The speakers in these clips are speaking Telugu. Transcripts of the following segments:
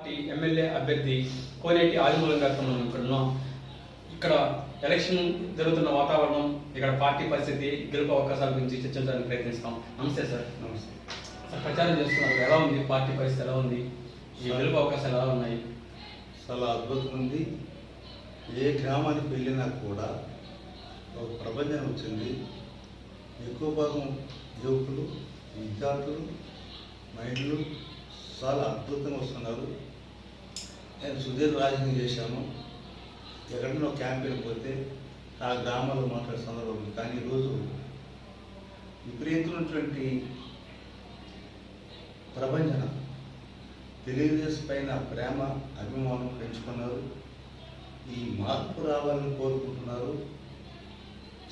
పార్టీ ఎమ్మెల్యే అభ్యర్థి కోనేటి ఆదిమూలం గారితో మనం ఇక్కడ ఉన్నాం. ఇక్కడ ఎలక్షన్ జరుగుతున్న వాతావరణం, ఇక్కడ పార్టీ పరిస్థితి, గెలుపు అవకాశాల గురించి చర్చించడానికి ప్రయత్నిస్తాం. నమస్తే సార్. నమస్తే సార్, ప్రచారం చేస్తున్నారు, ఎలా ఉంది పార్టీ పరిస్థితి, ఎలా ఉంది, ఈ గెలుపు అవకాశాలు ఎలా ఉన్నాయి? చాలా అద్భుతం ఉంది. ఏ గ్రామానికి వెళ్ళినా కూడా ఒక ప్రపంచం వచ్చింది. ఎక్కువ భాగం యువకులు, విద్యార్థులు, మహిళలు చాలా అద్భుతంగా వస్తున్నారు. నేను సుదీర్ఘ రాజకీయం చేశాను. ఎక్కడైనా క్యాంపెయిన్ పోతే ఆ గ్రామాల్లో మాట్లాడే సందర్భం ఉంది. కానీ ఈరోజు విపరీతమైనటువంటి ప్రపంచన తెలుగుదేశం పైన ప్రేమ, అభిమానం పెంచుకున్నారు. ఈ మార్పు రావాలని కోరుకుంటున్నారు.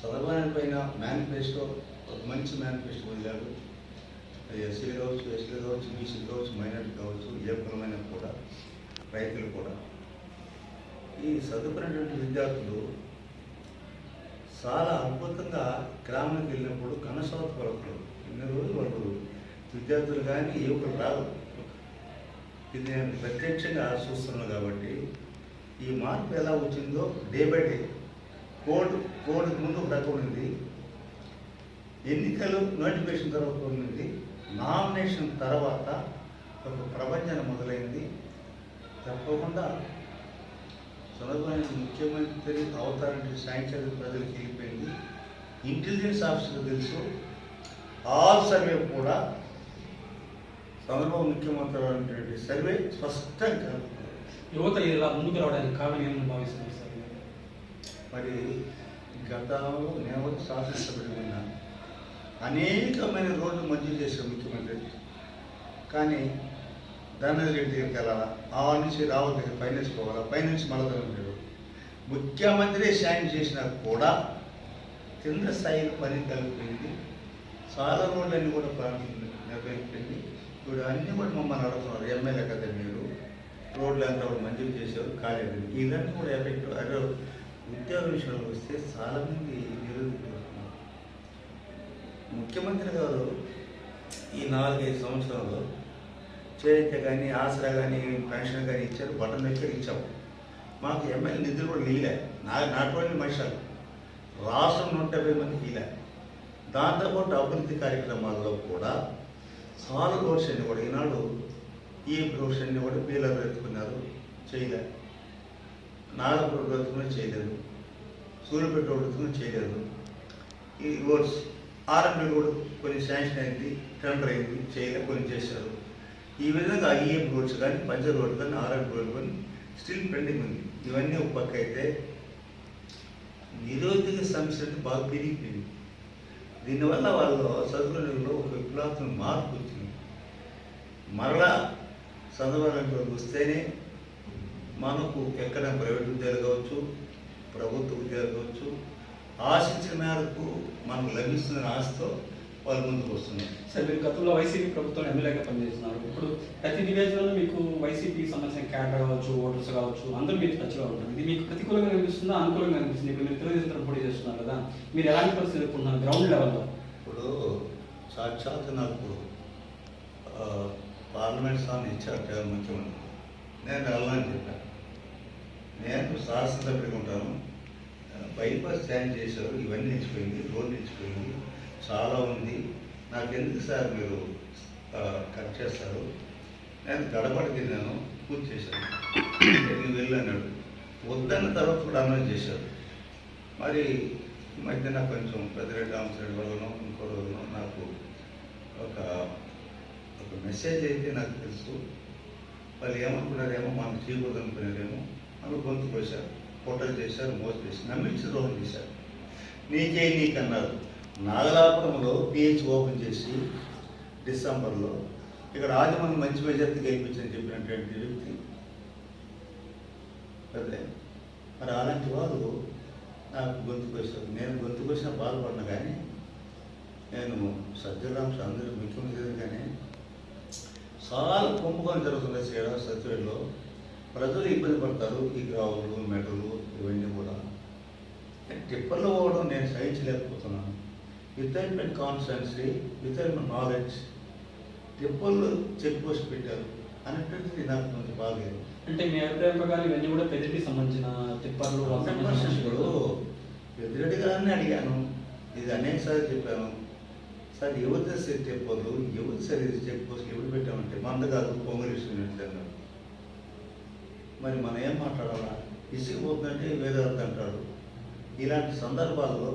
చంద్రబాబు పైన మేనిఫెస్టో, ఒక మంచి మేనిఫెస్టో వదిలాడు. ఎస్సీలు కావచ్చు, ఎస్సీలు కావచ్చు, బీసీలు కావచ్చు, మైనార్టీ కావచ్చు, ఏ కులమైన కూడా, రైతులు కూడా. ఈ చదువుకున్నటువంటి విద్యార్థులు చాలా అద్భుతంగా గ్రామానికి వెళ్ళినప్పుడు కనసవత కొరకులు ఇన్ని రోజులు వాళ్ళు విద్యార్థులు కానీ యువకులు రావు. ఇది నేను ప్రత్యక్షంగా చూస్తున్నాను. కాబట్టి ఈ మార్పు ఎలా వచ్చిందో డే బై డే కోడ్కి ముందు ఒక రకం ఉంది, ఎన్నికలు నోటిఫికేషన్ తర్వాత ఉంది, నామినేషన్ తర్వాత ఒక ప్రపంచం మొదలైంది. తప్పకుండా చంద్రబాబు ముఖ్యమంత్రి అవుతారంటే సాంక్షేమ ప్రజలకు వెళ్ళిపోయింది. ఇంటెలిజెన్స్ ఆఫీసర్ తెలుసు. ఆల్ సర్వే కూడా చంద్రబాబు ముఖ్యమంత్రి అనేటువంటి సర్వే స్పష్టంగా యువత ఇలా ముందుకు రావడానికి కారణం ఏమని భావిస్తున్నారు సార్? మరి గతంలో నేను శాసనసభ్యుడిగా అనేకమైన రోడ్లు మంజూరు చేశారు ముఖ్యమంత్రి. కానీ ధనంజయ రెడ్డి దగ్గరికి వెళ్ళాలా, ఆ నుంచి రావు దగ్గర ఫైనాన్స్ పోవాలా, ఫైనాన్స్ మళ్ళీ ధనంజయ ముఖ్యమంత్రి శాంక్షన్ చేసినా కూడా కింద స్థాయిలో పని కలిగిపోయింది. చాలా రోడ్లన్నీ కూడా ప్రారంభించింది, నిర్వహించింది. ఇప్పుడు అన్నీ కూడా మమ్మల్ని అడుగుతున్నారు, ఎమ్మెల్యే కదా మీరు, రోడ్లు అంతా కూడా మంజూరు చేశారు, కాలేదు. ఇవన్నీ కూడా ఎఫెక్ట్. అదే ఉద్యోగ విషయంలో వస్తే చాలామంది నిరుద్యోగులు. ముఖ్యమంత్రి గారు ఈ 4-5 సంవత్సరాల్లో చేత కానీ, ఆసరా కానీ, పెన్షన్ కానీ ఇచ్చారు, బటన్ ఎక్కడ ఇచ్చాము. మాకు ఎమ్మెల్యే నిధులు కూడా వీలే. నాటువంటి మనుషులు రాష్ట్రం 150 మందికి వీలే. దాంతోపాటు అభివృద్ధి కార్యక్రమాల్లో కూడా చాలా రోడ్స్ అన్ని కూడా ఈనాడు ఈ రోడ్స్ అన్ని కూడా పీలర్లు ఎత్తుకున్నారు, చేయలే. నాగపూర్ రోడ్డు ఎత్తుకుని చేయలేదు, సూర్యపేట రోడ్డు ఎత్తుకుని చేయలేదు. ఈ రోడ్స్ ఆర్ఎంపీ కూడా కొన్ని శాంక్షన్ అయింది, టెండర్ అయింది, చేయలే, కొన్ని చేశారు. ఈ విధంగా ఐఎం రోడ్స్ కానీ, పంచర్ రోడ్డు కానీ, ఆర్ఎంపీ రోడ్డు కానీ స్టిల్ పెండింగ్ ఉంది. ఇవన్నీ ఒక పక్క అయితే నిరుద్యోగ సమస్య బాగా పెరిగిపోయింది. దీనివల్ల వాళ్ళు చదువులలో ఒక విప్లవాత్మక మార్పు వచ్చింది. మరలా చదవాలంటే వస్తేనే మనకు ఎక్కడ ప్రైవేట్ ఉద్యోగాలు కావచ్చు, ప్రభుత్వ ఉద్యోగాలు కావచ్చు, ఆశించిన మేరకు మనకు లభిస్తున్న ఆశతో వాళ్ళు ముందుకు వస్తున్నారు. సార్, మీరు గతంలో వైసీపీ ప్రభుత్వం ఎమ్మెల్యేగా పనిచేస్తున్నారు. ఇప్పుడు ప్రతి నివేదికలో మీకు వైసీపీకి సంబంధించిన క్యాడర్ కావచ్చు, ఓటర్స్ కావచ్చు, అందరూ మీకు టచ్గా ఉంటారు. ఇది మీకు ప్రతికూలంగా అనిపిస్తుందా, అనుకూలంగా అనిపిస్తుంది? ఇప్పుడు మీరు తెలుగుదేశం పోటీ చేస్తున్నారు కదా, మీరు ఎలాంటి పరిస్థితి ఎదుర్కొంటున్నారు గ్రౌండ్ లెవెల్లో? ఇప్పుడు సాక్షాత్ నాకు పార్లమెంట్ స్థానం ఇచ్చారు ముఖ్యమంత్రి. నేను వెళ్ళాలని చెప్పాను. నేను శాసనసభ్యుడిగా ఉంటాను. బైపాస్ స్కాన్ చేశారు, ఇవన్నీ నిలిచిపోయింది, రోడ్డు నిలిచిపోయింది, చాలా ఉంది. నాకెందుకు సార్ మీరు కట్ చేస్తారు? నేను గడపడి తిన్నాను, పూర్తి చేశాను. నేను వెళ్ళన్నాడు. వద్దన్న తర్వాత కూడా అనౌన్స్ చేశారు. మరి ఈ మధ్య నాకు కొంచెం పెద్దరెడ్డి రామచంద్ర వల్లనో ఇంకో రోజునో నాకు ఒక మెసేజ్ అయితే నాకు తెలుసు. వాళ్ళు ఏమనుకున్నారేమో, మనకు చేయకూడదు అనుకున్నారేమో, మనకు గొంతు కోసారు, ఫోటోలు చేశారు, మోసం చేసి నమ్మించి ద్రోహం చేశారు. నీకన్నారు. నాగలాపురంలో పిహెచ్ ఓపెన్ చేసి డిసెంబర్లో ఇక్కడ రాజమండ్రి మంచి మెజార్టీ గెలిపించని చెప్పినటువంటి వ్యక్తి అదే. మరి అలాంటి వాళ్ళు నాకు గొంతు కోసారు. నేను గొంతు కోసిన బాధపడినా కానీ, నేను సజ్జరాంశ అందరూ ముఖ్యమంత్రి కానీ చాలా కుంభకోణం జరుగుతుంది సత్యవేడులో. ప్రజలు ఇబ్బంది పడతారు. ఈ గ్రావులు, మెటలు ఇవన్నీ కూడా టిప్పర్లో పోవడం నేను సహించలేకపోతున్నాను. Without my constituency, without my knowledge టిప్పర్లు చెక్ పోస్ట్ పెట్టారు. అనేటువంటిది నాకు కొంచెం బాగలేదు. అంటే మీ అభిప్రాయం ప్రకారం ఇవన్నీ కూడా పెద్దటికి సంబంధించిన టిప్పర్లు ఇప్పుడు పెద్దిరెడ్డి గారిని అడిగాను, ఇది అనేక సార్లు చెప్పాను, సార్ యువత చెప్పదు, యువత సార్ ఇది చెప్పుకోసం ఎవరు పెట్టామంటే మంద కాదు పొంగలిస్తుంది అన్నారు. మరి మనం ఏం మాట్లాడాలా? ఇసుకుపోతుందంటే వేరే అర్థం అంటాడు. ఇలాంటి సందర్భాల్లో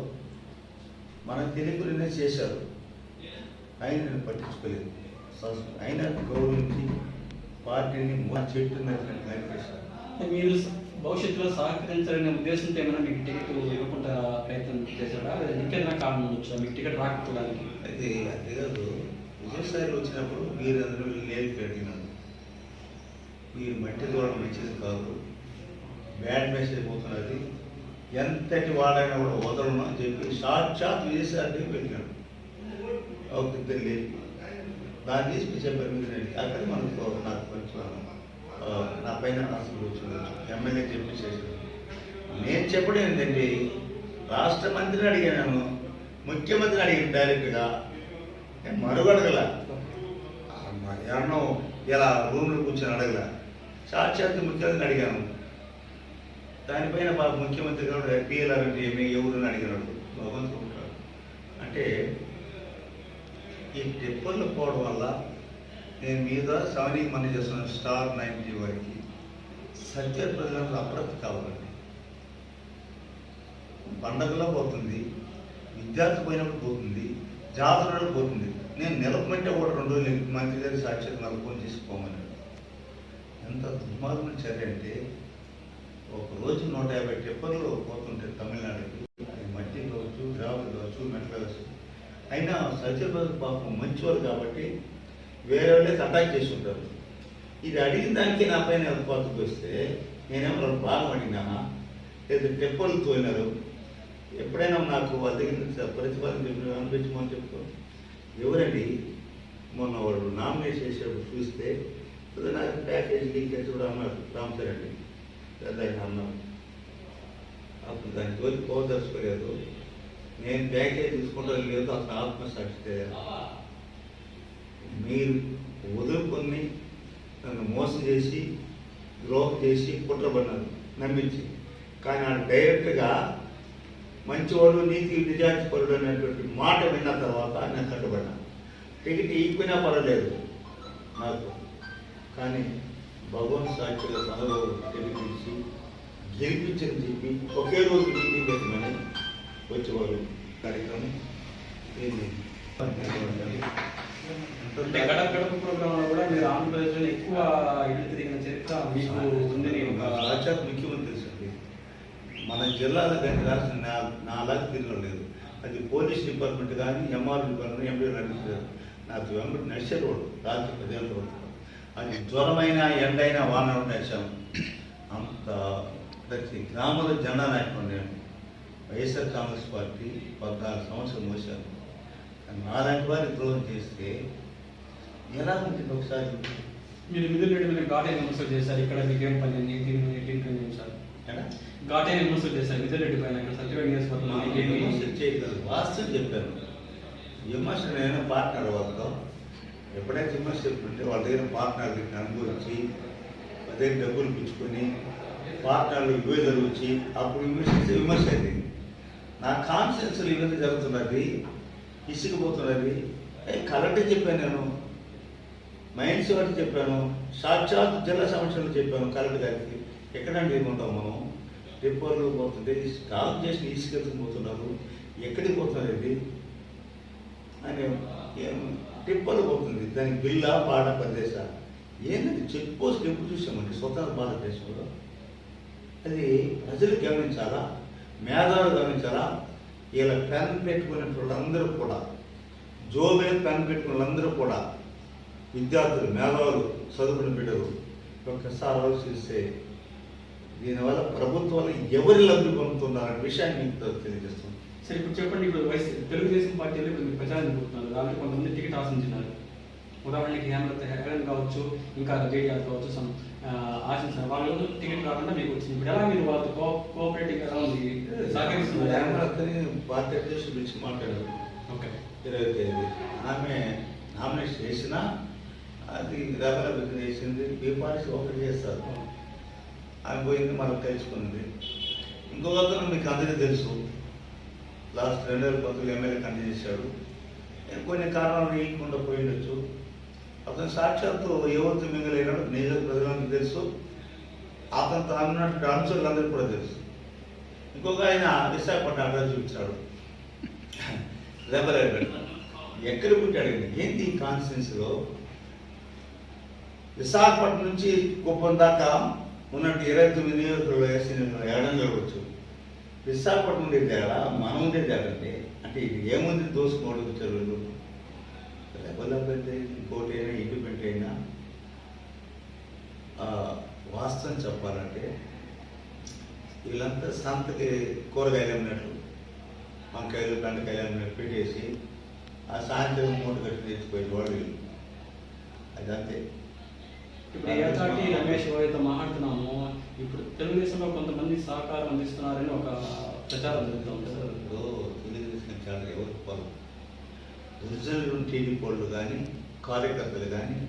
మన తెలుగులోనే చేశారు, ఆయన నేను పట్టించుకోలేదు. అయినా గౌరవించి పార్టీని మా చెట్టు కనిపిస్తారు. మీరు భవిష్యత్తులో సహకరించాలనే ఉద్దేశంతో ఏమైనా మీకు టికెట్ ఇవ్వకుండా ప్రయత్నం చేశారా? లేదా ఇంకేదైనా కారణం వచ్చా మీకు టికెట్ రాకపోవడానికి? అయితే అంతే కాదు, విజయసాయిలు వచ్చినప్పుడు మీరు అందరూ లేదు అడిగినాను, మీరు మట్టి దూరం మంచిది కాదు, బ్యాడ్ మెసేజ్ పోతున్నది, ఎంతటి వాడైనా కూడా వదలను అని చెప్పి సాక్షాత్ విజయసాయి పెట్టినాడు. ఒక ఇద్దరు లేదు దాన్ని తీసుకుని చెప్పారు. మీరు అక్కడ మనకు నాకు కొంచెం నా పైన ఆశలు వచ్చింది, ఎమ్మెల్యే చెప్పి చేశాను. నేను చెప్పడం ఏంటంటే రాష్ట్ర మంత్రిని అడిగాను, ముఖ్యమంత్రిని అడిగాను డైరెక్ట్గా, నేను మరుగడగల ఎవరినో ఇలా రూమ్లో కూర్చొని అడగల, సాక్షాత్ ముఖ్యమంత్రిని అడిగాను. దానిపైన ముఖ్యమంత్రి గారు పిఎల్ఆర్ అంటే ఏమి ఎవరు అడిగినాడు, భగవంతుడు ఉంటాడు. అంటే ఈ టెంపుల్లో పోవడం వల్ల నేను మీద సవనీకి మనం చేస్తున్నాను స్టార్ 90 వారికి సత్య ప్రజలకు అప్రతి కావాలండి. పండగలో పోతుంది, విద్యార్థి పోయినప్పుడు పోతుంది, జాతరలో పోతుంది. నేను నెలకొంటే కూడా 2 రోజులు మంత్రి గారి సాక్షాత్ నాకు ఫోన్ చేసుకోమన్నాడు. ఎంత దుర్మార్గం చర్య అంటే ఒకరోజు 150 టెంపర్లు పోతుంటే తమిళనాడుకి, మట్టి కావచ్చు, గ్రావులు కావచ్చు, మెట్లు కావచ్చు. అయినా సత్యప్రజలు పాపం మంచివారు కాబట్టి వేరే వాళ్ళే అటాక్ చేసి ఉంటారు. ఇది అడిగిన దానికి నా పైన కోతకు వస్తే నేనేమో వాళ్ళు బాగా అడిగినామా, లేదా టెంపుల్ తోయినారు. ఎప్పుడైనా నాకు వాళ్ళ దగ్గర ప్రతిపాదన చెప్పిన అనిపించమని చెప్పుకో. ఎవరండి మొన్న వాడు నామినేట్ చేసేటప్పుడు చూస్తే నాకు ప్యాకేజ్ లీకేజ్ కూడా అన్నారు రామచరణి పెద్ద ఆయన అన్నారు. అప్పుడు దాని తోలి పోదలుచుకోలేదు. నేను ప్యాకేజ్ తీసుకుంటాను లేదు, అసలు ఆత్మసాక్షి మీరు వదులుకొని నన్ను మోసం చేసి ద్రోహం చేసి కుట్రబడినారు నమ్మించి. కానీ ఆ డైరెక్ట్గా మంచివాడు నీతి నిజాధిపరుడు అనేటువంటి మాట విన్న తర్వాత నేను కట్టుబడినా. టికెట్ ఇచ్చిపోయినా పర్వాలేదు నాకు, కానీ భగవంత్ సాక్షిగా సందర్భం టికెట్ ఇచ్చి గెలిపించని చెప్పి ఒకే రోజు మీటింగ్ పెట్టమని వచ్చేవారు కార్యక్రమం. అంటే గడప గడప ప్రోగ్రాంలో కూడా మీరు ఆంధ్రప్రదేశ్లో ఎక్కువ ఇల్లు తిరిగిన చరిత్ర మీకు ఉంది. సాక్షాత్ ముఖ్యమంత్రి తెలుసండి. మన జిల్లాలో కానీ రాష్ట్రం నా అలాగే తిరగలేదు. అది పోలీస్ డిపార్ట్మెంట్ కానీ, ఎంఆర్ డిపార్ట్మెంట్, ఎంపీ నడిచారు. నాకు వెంబడి నడిచే రోడ్డు రాత్రి 10 గంటల రోడ్డు. అది జ్వరమైన ఎండైనా వాన నడిచాము. అంత ప్రతి గ్రామంలో జెండా నాయకుడు నేను. వైఎస్ఆర్ కాంగ్రెస్ పార్టీ 14 సంవత్సరాలు మోసాను. నాలాంటి వారి ద్రోహం చేస్తే ఎలా ఉంటుంది ఒకసారి? మీరు మిదిలిరెడ్డి మీద ఘాటైన విమర్శలు చేశారు. ఇక్కడ మీకేం పని అని దీని సార్ ఘాటైన విమర్శలు చేశారు మిదిలిరెడ్డి పైన. ఇక్కడ సత్యవేడి నియోజకవర్గం చేయగలరు. వాస్తవం చెప్పాను. విమర్శ నేను పార్ట్నర్ వాళ్ళతో ఎప్పుడైతే విమర్శ చెప్పుకుంటే వాళ్ళ దగ్గర పార్ట్నర్ అనుభవించి వాళ్ళ దగ్గర డబ్బులు పుచ్చుకొని పార్ట్నర్లు విభేదాలు వచ్చి అప్పుడు విమర్శించే విమర్శ అయింది. నా కాన్ఫిడెన్స్లో ఇవన్నీ జరుగుతున్నది, ఇసుకుపోతున్నది. కరెక్ట్గా చెప్పాను, నేను మైండ్ సెట్ చెప్పాను, సాక్షాత్ జిల్లా సమస్యలు చెప్పాను కలెక్టర్ గారికి. ఎక్కడండి ఏముంటాం మనం? టిప్పర్లు పోతుంటే స్టాక్ చేసిన ఇసుకెత్తుకు పోతున్నారు, ఎక్కడికి పోతున్నారు ఇది అని. టిప్పర్లు పోతుంది, దానికి బిల్లా పాడ ప్రదేశ ఏంటంటే చెక్ పోస్ట్ ఎప్పుడు చూసామండి స్వతంత్ర భారతదేశంలో. అది ప్రజలు గమనించాలా, మేధావులు గమనించాలా. ఇలా పెన్ పెట్టుకునే వాళ్ళందరూ కూడా, జోబే పెన్ పెట్టుకునే వాళ్ళందరూ కూడా విద్యార్థులు, మేధావులు, చదువుకుని బిడ్డలు ఒక్కసారి ఆలోచిస్తే దీనివల్ల ప్రభుత్వాలు ఎవరి లబ్ధి పొందుతున్నారనే విషయాన్ని మీకు తెలియజేస్తుంది. సరే, ఇప్పుడు చెప్పండి. ఇప్పుడు తెలుగుదేశం పార్టీలో ఇప్పుడు మీరు ప్రచారం జరుగుతున్నారు, దాంట్లో కొంతమంది టికెట్ ఆశించినారు. ఉదాహరణకి హేమలత కావచ్చు, ఇంకా జేడీఆర్ కావచ్చు, ఆశించారు. వాళ్ళు టికెట్ రాకుండా మీకు వచ్చింది. ఇప్పుడు ఎలా మీరు వాళ్ళతో కోఆపరేటివ్ ఎలా ఉంది? సహకరిస్తున్నారు. హేమలతని పార్టీ అధ్యక్షుడు పిలిచి మాట్లాడారు. ఓకే, 20 తేదీ ఆమె నామినేషన్ చేసినా అది రెబల్ చేసింది, బీపాలిసి ఒకటి చేస్తారు. ఆమె పోయింది, మనం తెలుసుకున్నది. ఇంకొక అతను మీకు అందరికీ తెలుసు, లాస్ట్ 2010 ఎమ్మెల్యే కంటెస్ట్ చేశాడు. కొన్ని కారణాలు ఇవ్వకుండా పోయిండొచ్చు. అతను సాక్షాత్తు ఎవరితో మింగలేనాడు నిజ ప్రజలందరికీ తెలుసు. అతను అన్నట్టు అనుచరులందరికీ కూడా తెలుసు. ఇంకొక ఆయన విశాఖపట్నం అడ్రస్ చూపించాడు, రెబల్ ఎక్కడ పుట్టాడు, ఏంటి ఈ కాన్స్టిట్యున్సీలో విశాఖపట్నం నుంచి కుప్పం దాకా ఉన్నట్టు 29 నియోజకవర్గాలు వేసి ఎడం జరగవచ్చు. విశాఖపట్నం ఉండేది తేడా, మనం ఉండేది తేడండి. అంటే ఇది ఏముంది దోసుకోవడం చదువులు. రెబల్ అభ్యర్థి ఇంకోటి అయినా ఇండిపెండెంట్ అయినా వాస్తవం చెప్పాలంటే వీళ్ళంతా సంతకి కూరగాయలు అమ్మినట్లు, వంకాయలు బెండకాయలు అమ్మినట్టు పెట్టేసి ఆ సాయంత్రం మూట కట్టి తెచ్చిపోయిన వాళ్ళు వీళ్ళు. అదంతే. ఇప్పుడు ఏతాటి రమేష్ ఎవరైతే మాట్లాడుతున్నామో, ఇప్పుడు తెలుగుదేశంలో కొంతమంది సహకారం అందిస్తున్నారని ఒక ప్రచారం జరుగుతుంది సార్. తెలుగుదేశం చాలా ఎవరికి పోదు. ఒరిజినల్ టీవీ పోళ్ళు కానీ కార్యకర్తలు కానీ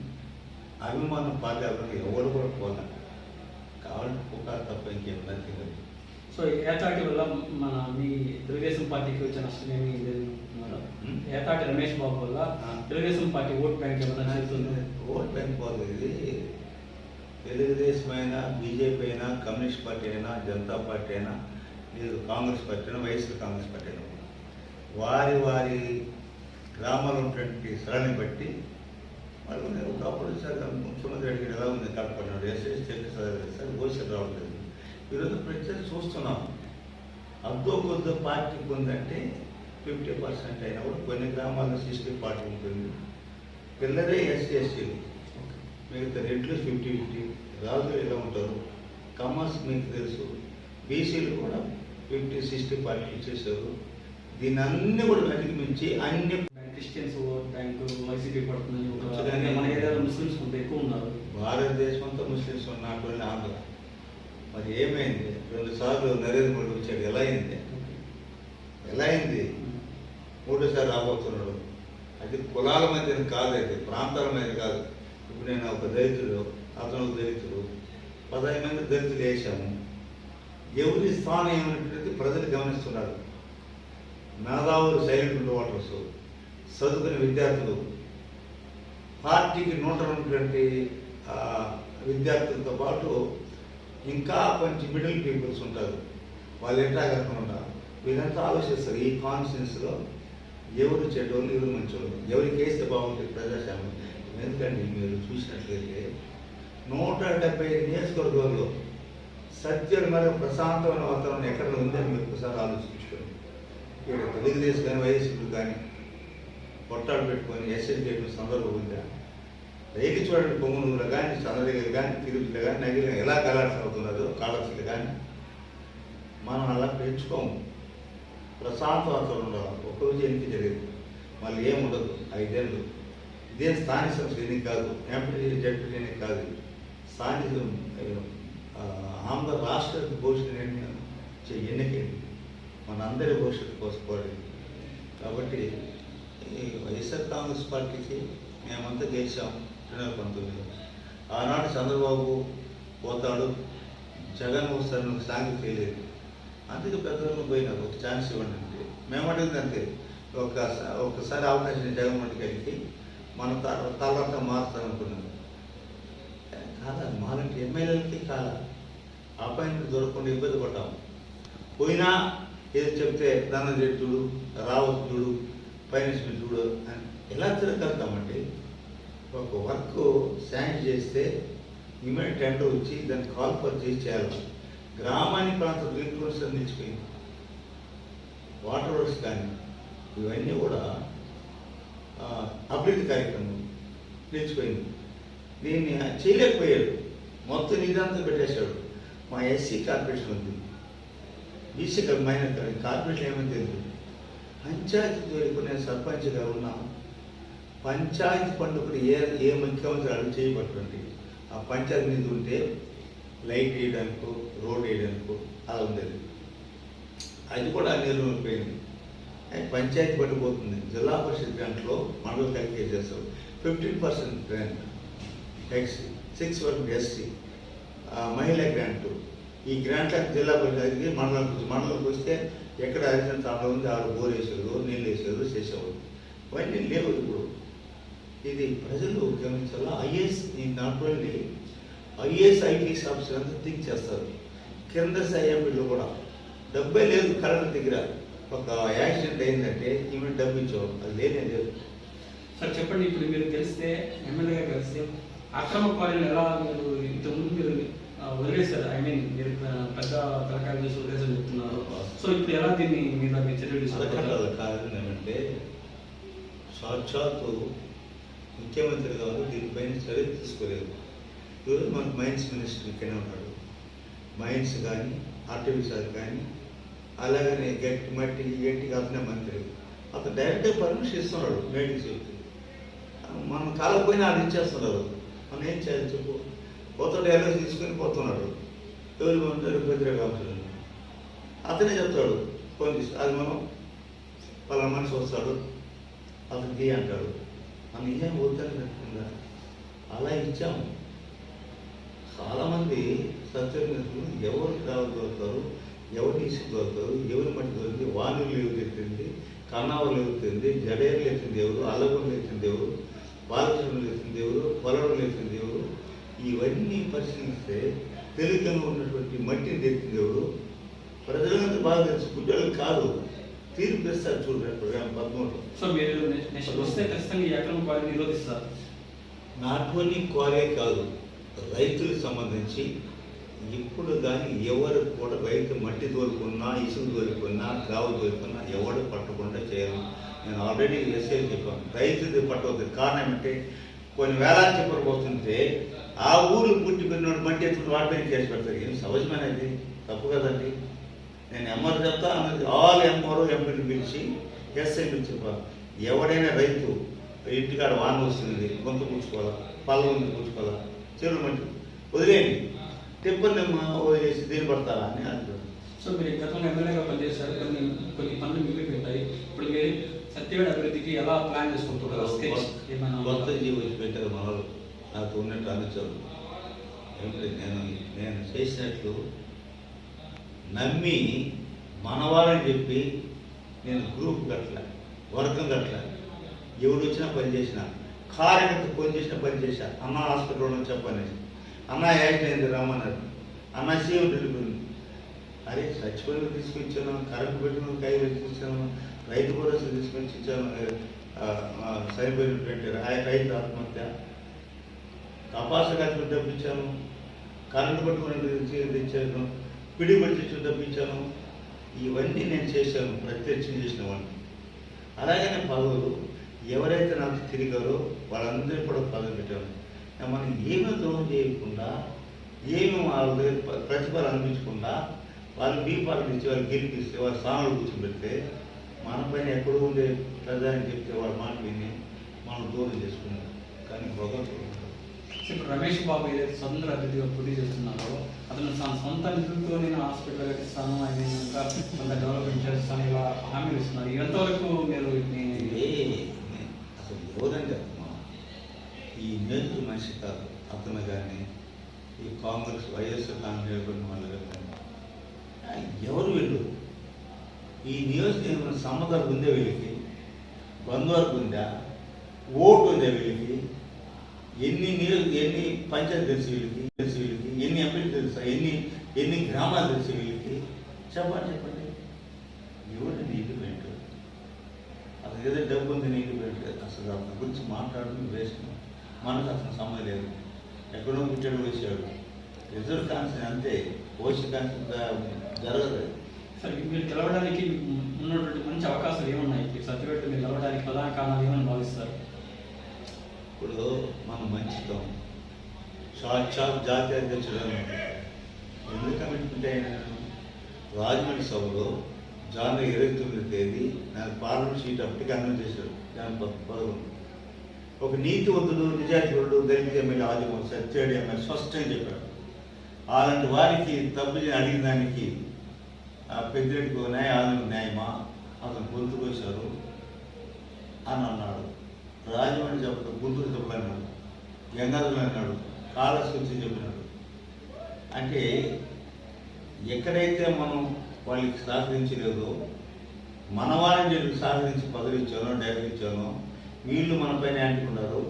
అభిమానం పార్టీ అభిమానులు ఎవరు కూడా పోదా, కావాలంటే పుకారు తప్ప ఇంకేం నచ్చింది. సో ఏతాటి వల్ల మన మీ తెలుగుదేశం పార్టీకి వచ్చే నష్టం ఏమి లేదు. ఏతాటి రమేష్ బాబు వల్ల తెలుగుదేశం పార్టీ ఓట్ బ్యాంక్ ఏమైనా జరుగుతుంది? ఓట్ బ్యాంక్ పోదు. ఇది తెలుగుదేశం అయినా, బీజేపీ అయినా, కమ్యూనిస్ట్ పార్టీ అయినా, జనతా పార్టీ అయినా, లేదు కాంగ్రెస్ పార్టీ అయినా, వైఎస్ఆర్ కాంగ్రెస్ పార్టీ అయినా వారి వారి గ్రామాల్లో ఉన్నటువంటి స్థలాన్ని బట్టి వాళ్ళు ఒకప్పుడు సార్ ముఖ్యమంత్రి అడిగారు ఎలా ఉంది కడపడినాడు, ఎస్ఎస్ తెలుగు సార్ భవిష్యత్తు రావట్లేదు. ఈరోజు ప్రత్యేక చూస్తున్నాం. అద్దో కొద్దో పార్టీకి ఉందంటే 50% అయినా కూడా కొన్ని గ్రామాల్లో 60-40 ఉంటుంది. పిల్లలే ఎస్సీ ఎస్టీలు, మిగతా రెడ్లు 50-50. రాజులు ఎలా ఉంటారు, కమర్స్ మీకు తెలుసు, బీసీలు కూడా 50-60 ఇచ్చేసారు. దీన్ని అన్ని కూడా అధిగమించి అన్ని క్రిస్టియన్స్ ఓట్ బ్యాంకు వైసీపీ పడుతుందని మన ఏరియాలో ముస్లిమ్స్ కొంత ఎక్కువ ఉన్నారు. భారతదేశం అంతా ముస్లిమ్స్ ఉన్నటువంటి ఆంధ్ర. మరి ఏమైంది? 2 సార్లు నరేంద్ర మోడీ వచ్చాడు, ఎలా అయింది? ఎలా అయింది? 3సారి రాబోతున్నాడు. అది కులాల మధ్య కాదు, అది ప్రాంతాల మధ్య కాదు. ఇప్పుడు నేను ఒక దళితుడు, అతను ఒక దళితుడు, 15 మంది దళితులు వేసాము. ఎవరి స్థానం ఏమైనటువంటి ప్రజలు గమనిస్తున్నారు. మేధావులు సైలెంట్ ఓటర్స్, చదువుకునే విద్యార్థులు, పార్టీకి ఉన్నటువంటి విద్యార్థులతో పాటు ఇంకా కొంచెం మిడిల్ పీపుల్స్ ఉంటారు. వాళ్ళు ఎట్లా కాకుండా వీళ్ళంతా ఆలోచిస్తారు, ఈ కాన్స్టిట్యున్సీలో ఎవరు చెడ్డోళ్ళు, ఎవరు మంచోళ్ళు, ఎవరికి వేస్తే బాగుంటుంది ప్రజాస్వామ్యం. ఎందుకంటే మీరు చూసినట్లయితే 175 నియోజకవర్గాల్లో సత్యం మరియు ప్రశాంతమైన వాతావరణం ఎక్కడ ఉందని మీరు ఒకసారి ఆలోచించుకోండి. ఇక్కడ తెలుగుదేశం కానీ వైఎస్పీ కానీ కొట్టాడు పెట్టుకొని ఎస్ఎస్ చేయడం సందర్భం ఉందా? రైతు చూడండి, పొంగునూరులో కానీ, చంద్రగిరి కానీ, తిరుపతిలో కానీ, నగిరిలో ఎలా కలాట్స్ అవుతున్నదో, కాళహస్తిలో కానీ. మనం అలా పెంచుకోము. ప్రశాంత వాతావరణం ఉండాలి. ఒకరోజు ఎన్నిక జరిగింది, మళ్ళీ ఏముండదు 5 ఏళ్ళు. ఇదేం స్థానిక సంస్థ ఎన్నిక కాదు, ఎంపీ జడ్పీ ఎన్నిక కాదు. స్థానిక ఆంధ్ర రాష్ట్ర భవిష్యత్తు ఎన్నిక మనందరి భవిష్యత్తు కోసుకోవాలి. కాబట్టి ఈ వైఎస్ఆర్ కాంగ్రెస్ పార్టీకి మేమంతా గెలిచాం 2019. ఆనాడు చంద్రబాబు పోతాడు, జగన్ వస్తాడు, సాంఘిక తెలియదు. అందుకే పెద్దలు పోయినారు, ఒక ఛాన్స్ ఇవ్వండి అంటే. మేము అడిగింది అంతే, ఒక్కసారి అవకాశం జగన్మోహన్ గారికి మన తర్వాత మారుతారనుకున్నాను. కాదా, మాలంటే ఎమ్మెల్యేలకి కాదా, అపాయింట్మెంట్ దొరకకుండా ఇబ్బంది పడ్డాము. పోయినా ఏదో చెప్తే ధనం చూడు, రావత్ చూడు, ఫైనాన్స్ చూడు అని ఎలా తిరగలుగుతామంటే, ఒక వర్క్ శాంక్షన్ చేస్తే ఇమీడియట్ టెండర్ వచ్చి దాన్ని కాల్ ఫర్ చేసి చేయాలి. గ్రామానికి ప్రాంతం రీప్రోస్ నిలిచిపోయింది. వాటర్ వర్క్స్ కానీ ఇవన్నీ కూడా అభివృద్ధి కార్యక్రమం నిలిచిపోయింది. దీన్ని చేయలేకపోయాడు, మొత్తం నిదాంతో పెట్టేశాడు. మా ఎస్సీ కార్పొరేషన్ ఉంది, బీసీ మైనర్ కార్పొరేషన్ ఏమైంది తెలియదు. పంచాయతీ ఇప్పుడు నేను సర్పంచ్గా ఉన్నా, పంచాయతీ పండుగలు ఏ ముఖ్యమంత్రి అడుగు చేయబట్టుంది. ఆ పంచాయతీ నిధి ఉంటే లైట్ వేయడానికో రోడ్ వేయడానికో అలా ఉండేది. అది కూడా నిర్మూలిపోయింది. పంచాయతీ పడిపోతుంది. జిల్లా పరిషత్ గ్రాంట్లో మండలం కలిగే చేస్తారు 15% గ్రాంట్. ఎక్సీ, 6 వరకు ఎస్సీ, మహిళా గ్రాంట్. ఈ గ్రాంట్ జిల్లా పరిషత్కి మండలంకి వస్తే ఎక్కడ హరిజన తాండలో ఉంది 6 బోర్ వేసేవారు, నీళ్ళు వేసేవారు, చేసేవారు. అవన్నీ లేవు ఇప్పుడు. ఇది ప్రజలు గమనించాలా. IAS not only IAS IPS officer అంతా థింక్ చేస్తారు. కింద ఐఎంపీలో కూడా డబ్బే లేదు. కరెంట్ దగ్గర ఒక యాక్సిడెంట్ అయిందంటే ఈమె డబ్బు ఇచ్చేవారు, అది లేనే లేదు. సార్ చెప్పండి, ఇప్పుడు మీరు గెలిస్తే ఎమ్మెల్యేగా గెలిస్తే అక్రమ క్వారీలు ఎలా మీరు ఇంతకుముందు మీరు వదిలేశారు? ఐ మీన్ మీరు పెద్ద తలకాయలు చేసి వదిలేసని చెప్తున్నారు. సో ఇప్పుడు ఎలా దీన్ని మీద మీరు చర్యలు తీసుకుంటారు? కారణం ఏమంటే సాక్షాత్తు ముఖ్యమంత్రి గారు దీనిపైన చర్య తీసుకోలేదు. ఈరోజు మనకు మైన్స్ మినిస్టర్ ఇక్కడే ఉన్నాడు. మైన్స్ కానీ ఆర్టిఫిషియల్ కానీ అలాగనే గట్టిగా అతనే మంత్రి. అతను డైరెక్ట్గా పర్మిషన్ ఇస్తున్నాడు మేడికి చెప్తే. మనం కాలకపోయినా అది ఇచ్చేస్తున్నారు. మనం ఏం చేయాలి చెప్పు? పోతాడు, ఎల్ఐసి తీసుకొని పోతున్నాడు. ఎవరు ఉంటారు? పెద్దగా కావచ్చు. అతనే చెప్తాడు ఫోన్ తీసి, అది మనం పలానా మనిషి వస్తాడు అతనికి అంటాడు. మనం ఏం వద్దని పెట్టుకుందా? అలా ఇచ్చాము. చాలామంది సత్యనిధులు ఎవరు దొరుకుతారు, ఎవరు తీసుకుదొరుకుతారు, ఎవరి మట్టి దొరికి వానరులు ఎవరు ఎత్తింది, కన్నావులు ఎత్తింది, జడేరులు ఎత్తింది ఎవరు, అల్లగుండలు ఎత్తింది ఎవరు, బాలకృష్ణులు ఎత్తింది ఎవరు, పొలవలు ఎత్తింది ఎవరు, ఇవన్నీ పరిశీలిస్తే తెలుగులో ఉన్నటువంటి మట్టిని తెచ్చింది ఎవరు, ప్రజలంతా బాగా తెలుసు. గుడ్డలు కాదు, తీర్పు ఇస్తారు చూడండి ప్రోగ్రామ్ 13. సో మీరు నెక్స్ట్ వస్తే ఖచ్చితంగా ఈ అక్రమ క్వారీ నిరోధిస్తారు. నాట్ ఓన్లీ క్వారీ కాదు, రైతులకు సంబంధించి ఇప్పుడు కానీ ఎవరు కూడా రైతు మట్టి దొరుకున్నా, ఇసుకు దొరుకున్నా, గ్రావు దొరుకున్నా ఎవరు పట్టకుండా చేయాలి. నేను ఆల్రెడీ ఎస్ఐ చెప్పాను, రైతుది పట్టవద్దు. కారణం ఏమంటే కొన్ని వేలాది చెప్పలు పోతుంటే ఆ ఊరు పుట్టి పెరిగిన మట్టి ఎత్తుకుని వాటిపైన కేసు పెడతారు. ఏం సహజమైనది? తప్పు కదండి. నేను ఎంఆర్ చెప్తా, అన్నది ఆల్ ఎంఆర్ఓ ఎంపీని పిలిచి ఎస్ఐ పిలిచి చెప్పాలి. ఎవడైనా రైతు ఇంటికాడ వాన వస్తుంది, గొంతు పూడ్చుకోవాలా, పళ్ళ ఉంది పూడ్చుకోవాలా, చెరువులు మట్టి వదిలేయండి, తెప్పని వదిలేసి దీన్ని పడతారా అని అంటారు. సో మీరు గతంలో ఎమ్మెల్యేగా పనిచేశారు, కొన్ని పనులు మిగిలిపోయింటాయి. ఇప్పుడు మీరు సత్యవేడ అభివృద్ధికి ఎలా ప్లాన్ చేసుకుంటున్నారు? కొత్త జీవో పెట్టారు మనలు, నాకు ఉన్నట్టు అనుచరులు. ఏమిటి నేను చేసినట్లు నమ్మి మనవాళ్ళని చెప్పి నేను గ్రూప్ కట్టలే, వర్గం కట్టలే. ఎవడు వచ్చినా పని చేసిన, కార్యకర్త ఫోన్ చేసినా పని చేశా. అన్న హాస్పిటల్లో చెప్పనేసి, అన్న యాక్సిడెంట్ రమ్మన్నారు, అన్న సీఎం డెలివరీ. అరే చచ్చిపోయిన తీసుకొచ్చాను, కరెంట్ పెట్టిన కైలు తీసుకొచ్చాను, రైతు భరోసా తీసుకొచ్చి ఇచ్చాను, సరిపోయినటువంటి రైతు ఆత్మహత్య, తపాస ఖర్చులు డబ్బిచ్చాను, కరెంటు పట్టుకుని తెచ్చాను, పిడి పట్టి డబ్బిచ్చాను. ఇవన్నీ నేను చేశాను, ప్రత్యక్షం చేసిన వాడిని. అలాగనే పదవులు ఎవరైతే నాకు తిరిగారో వాళ్ళందరినీ కూడా పదవి పెట్టాను. మనం ఏమీ ద్రోహం చేయకుండా, ఏమి వాళ్ళ దగ్గర ప్రతిఫలం అనిపించకుండా వాళ్ళు బీపాలు ఇచ్చి వాళ్ళు గెలిపిస్తే వాళ్ళ స్థానాలు కూర్చోబెడితే మన పైన ఎక్కడో ఉండే ప్రధాని చెప్తే వాళ్ళ మాట విని మనం దూరం చేసుకున్నాం. కానీ భగవంతుడు ఇప్పుడు రమేష్ బాబు ఏదైతే స్వతంత్ర అభ్యర్థిగా పోటీ చేస్తున్నారో అతను సొంత నిధులతో నేను హాస్పిటల్ కట్టిస్తాను, ఆయన కొంత డెవలప్మెంట్ చేస్తాను, ఇలా హామీలు ఇస్తున్నారు. ఎంతవరకు మీరు అసలు ఎవరంటే ఈ నేతృ మనిషి కాదు అతను కానీ, ఈ కాంగ్రెస్ వైఎస్ఆర్ కాంగ్రెస్ వాళ్ళు కానీ ఎవరు వీళ్ళు? ఈ నియోజకవర్గం సమ్మతాలు ఉందే వీళ్ళకి, బంధువర్గం ఉందా, ఓటు ఉందా వీళ్ళకి, ఎన్ని పంచాయతీ తెలుసు వీళ్ళకి, ఎన్ని ఎంపీలు తెలుసా, ఎన్ని గ్రామాలు తెలుసు వీళ్ళకి? చెప్పండి. ఎవరు నీటి పెయింట్? అసలు ఏదో డబ్బు ఉంది నీటి పెయింట్. అసలు అతని గురించి మాట్లాడడం వేస్ట్. మనకు అతను సమయం లేదు. ఎక్కడో పుట్టాడు వేసాడు. రిజర్వ్ కాన్సెన్ అంతే, ఓసీ కాన్సెన్ జరగదు. సరే, మీరు గెలవడానికి ఉన్నటువంటి మంచి అవకాశాలు ఏమున్నాయి? సత్యవేట మీరు గెలవడానికి ప్రధాన కారణాలు ఏమని భావిస్తారు? ఇప్పుడు మనం మంచితం సాక్షాత్ జాతీయ అధ్యక్షుడు ఎందుకు కమిట్మెంట్ అయినా రాజమండ్రి సభలో జనవరి 29వ తేదీ నాకు పార్లమెంట్ సీట్ అప్పటికి అనౌన్స్ చేశాడు. దాని 11 ఒక నీతివంతుడు, నిజాయితీవుడు, దళిత ఎమ్మెల్యే ఆదిమూలం సత్యవేడి ఎమ్మెల్యే స్పష్టంగా చెప్పాడు. అలాంటి వారికి తప్పు అడిగిన దానికి పెద్దిరెడ్డికి ఆదిమూలం న్యాయమా, అతను గొంతుకొచ్చారు అని అన్నాడు. రాజమండ్రి చెప్పడు, గుంటూరు చెప్పడు అన్నాడు, గంగాధులు అన్నాడు. కాలసూచి చెప్పినాడు. అంటే ఎక్కడైతే మనం వాళ్ళకి సహకరించలేదో, మన వాళ్ళని సహకరించి పదవి ఇచ్చానో డైరెక్ట్ ఇచ్చానో వీళ్ళు మన పైన అంటుకున్నారు.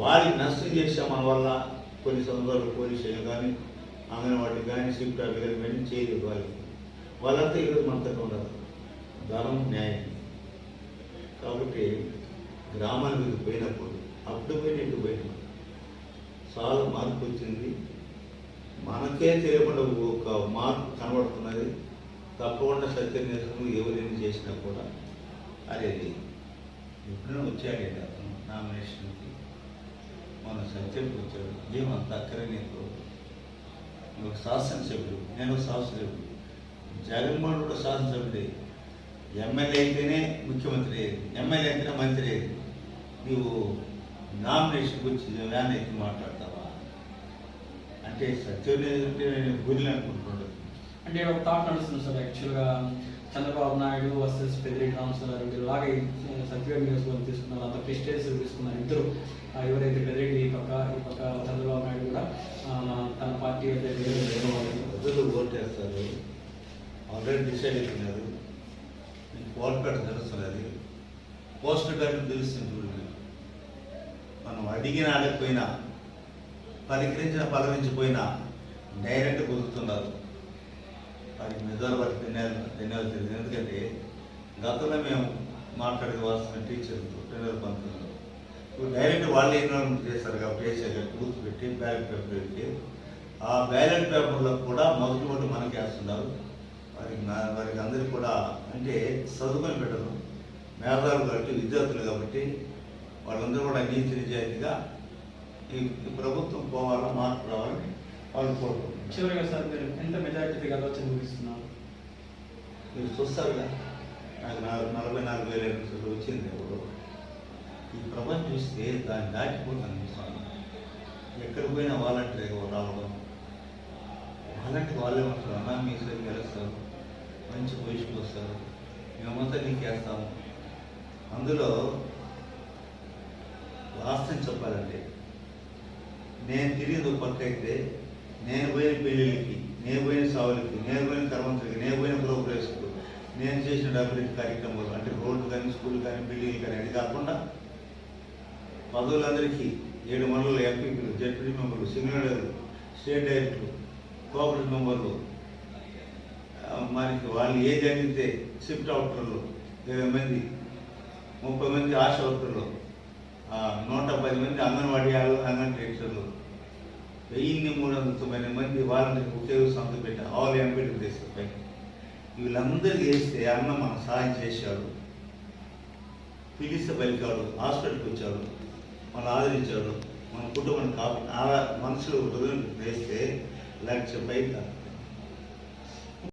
వాళ్ళకి నష్టం చేసే మన వల్ల కొన్ని సందర్భాలు పోలీసులు కానీ అంగన్వాడీ కానీ షిఫ్ట్ కానీ కానీ చేయలేదు. వాళ్ళంతా ఈరోజు మనతో ఉండదు. ధనం న్యాయం. కాబట్టి గ్రామానికి పోయినప్పుడు అప్పుడు పోయిన ఇటు పోయిన చాలా మార్పు వచ్చింది. మనకే తెలియకుండా ఒక మార్పు కనబడుతున్నది. తప్పకుండా సత్యనిర్ణయం ఎవరైనా చేసినా కూడా అదే ఎప్పుడైనా వచ్చాడండి అతను నామినేషన్కి, మన సత్యంకి వచ్చాడు. ఏమంత అక్కడే నీకు ఒక శాసనసభ్యుడు, నేను శాసనసభ్యుడు, జగన్మోహన్ కూడా శాసనసభ్యుడే. ఎమ్మెల్యే అయితేనే ముఖ్యమంత్రి అయ్యేది, ఎమ్మెల్యే అయితేనే మంత్రి అయ్యేది. నీవు నామినేషన్ గురించి వ్యాన్ అయితే మాట్లాడతావా అంటే సత్యం నేను గురిని అనుకుంటున్నాడు. అంటే ఒక థాట్ నడుస్తుంది సార్. యాక్చువల్గా చంద్రబాబు నాయుడు వర్సెస్ పెద్దిరెడ్డి రామచంద్రారెడ్డి లాగా సత్యవేద నియోజకవర్గం తీసుకున్నారు, అంత ప్రెస్టేజ్ తీసుకున్నారు ఇద్దరు. ఎవరైతే పెద్దిరెడ్డి ఈ పక్క చంద్రబాబు నాయుడు కూడా తన పార్టీ ప్రజలు ఓటేస్తారు, ఆల్రెడీ డిసైడ్ అయిపోయినారు. ఓట్ కార్డు తెలుస్తుంది, పోస్టర్ కార్డు తెలుస్తుంది. చూడండి, మనం అడిగిన అడగకపోయినా పలకరించిపోయినా డైరెక్ట్ కుదురుతున్నారు. వారికి నిజాలు వారికి ధన్యవాదాలు తెలియదు. ఎందుకంటే గతంలో మేము మాట్లాడే వాస్తవం టీచర్తో 2019లో ఇప్పుడు డైరెక్ట్ వాళ్ళే ఇన్వాల్వ్మెంట్ చేస్తారు కాబట్టి వేసారు బూత్ పెట్టి బ్యాలెట్ పేపర్ పెట్టి ఆ బ్యాలెట్ పేపర్లో కూడా మొదటి ఓటు మనకి వేస్తున్నారు. వారికి అందరికీ కూడా అంటే చదువుకొని పెట్టరు, మేధావులు కాబట్టి విద్యార్థులు కాబట్టి వాళ్ళందరూ కూడా నీతి నిజాయితీగా ఈ ప్రభుత్వం పోవాలా, మార్పు రావాలని వాళ్ళు కోరుకుంటున్నారు. చివరిగా సార్ మీరు ఎంత మెజారిటీ గెలవచ్చని ఊహిస్తున్నారు? మీరు చూస్తారుగా, నాకు 44,000 ఎన్నికలు వచ్చింది. ఇప్పుడు ఈ ప్రపంచం చూస్తే దాన్ని దాటిపోతాను. ఎక్కడ పోయినా వాలంటీర్ రావడం, వాలంటీర్ వాళ్ళే ఉంటారు. అన్నా మీ సరి గెలుస్తారు, మంచి పొజిషన్కి వస్తారు, మేమంతా నీకు వేస్తాము. అందులో వాస్తవం చెప్పాలంటే నేను తిరిగి పక్క అయితే నేను పోయిన పెళ్ళిళ్ళకి, నేను పోయిన సావులకి, నేను పోయిన కర్మంతులకి, నేను పోయిన ప్రోగ్రెస్కు, నేను చేసిన అభివృద్ధి కార్యక్రమాలు అంటే రోడ్లు కానీ స్కూల్ కానీ బిల్డింగ్లు కానీ అది కాకుండా పదవులందరికీ 7 మండల ఎంపీలు, జడ్పీ మెంబర్లు, సింగిల్ స్టేట్ డైరెక్టర్లు, కోఆపరేటివ్ మెంబర్లు, మనకి వాళ్ళు ఏ జరిగితే షిఫ్ట్ అవుటర్లు 20 మంది, 30 మంది ఆశా వర్కర్లు, 110 మంది అంగన్వాడీ అంగన్ టీచర్లు, 1390 మంది వాళ్ళందరికీ ఒకే సంతకం పెట్టారు. ఆల్ ఎంపీలు చేస్తే వీళ్ళందరికీ వేస్తే అన్న మనకు సహాయం చేశాడు, పిలిస్తే బలికాడు, హాస్పిటల్కి వచ్చాడు, మనం ఆదరించాడు, మన కుటుంబాన్ని కాపాడు. మనుషులు వేస్తే 1,00,000